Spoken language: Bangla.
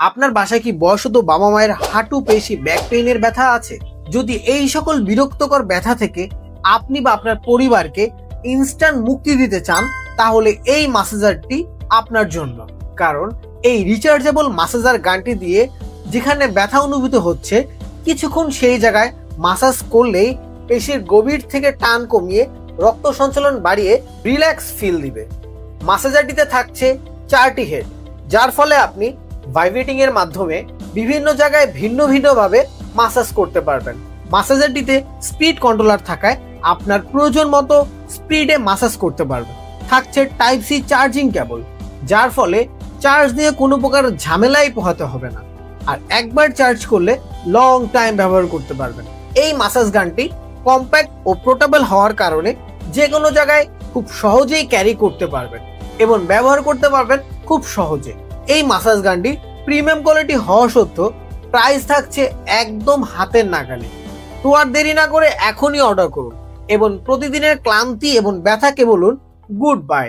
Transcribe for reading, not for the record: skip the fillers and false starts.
আপনার বাসায় কি বয়সত বাবা মায়ের হাঁটু পেশি ব্যাক পেইনের ব্যথা আছে? যদি এই সকল বিরক্তকর ব্যথা থেকে আপনি বা আপনার পরিবারকে ইনস্ট্যান্ট মুক্তি দিতে চান, তাহলে এই ম্যাসাজারটি আপনার জন্য। কারণ এই রিচার্জেবল ম্যাসাজার গানটি দিয়ে যেখানে ব্যথা অনুভূত হচ্ছে, কিছুক্ষণ সেই জায়গায় মাসাজ করলেই পেশির গভীর থেকে টান কমিয়ে রক্ত সঞ্চালন বাড়িয়ে রিল্যাক্স ফিল দিবে। ম্যাসাজারটিতে থাকছে 4টি হেড, যার ফলে আপনি ভাইব্রেটিং এর মাধ্যমে বিভিন্ন জায়গায় ভিন্ন ভিন্নভাবে মাসাজ করতে পারবেন। ম্যাসাজারটিতে স্পিড কন্ট্রোলার থাকায় আপনার প্রয়োজন মতো স্পিডে মাসাজ করতে পারবেন। থাকছে টাইপ সি চার্জিং কেবল, যার ফলে চার্জ দিয়ে কোনো প্রকার ঝামেলাই পোহাতে হবে না, আর একবার চার্জ করলে লং টাইম ব্যবহার করতে পারবেন। এই মাসাজ গানটি কম্প্যাক্ট ও পোর্টেবল হওয়ার কারণে যে কোনো জায়গায় খুব সহজেই ক্যারি করতে পারবেন এবং ব্যবহার করতে পারবেন খুব সহজে। এই মাসাজ গানটি প্রিমিয়াম কোয়ালিটি হওয়া সত্ত্বেও প্রাইস থাকছে একদম হাতের নাগালে। তো আর দেরি না করে এখনই অর্ডার করুন এবং প্রতিদিনের ক্লান্তি এবং ব্যথাকে বলুন গুড বাই।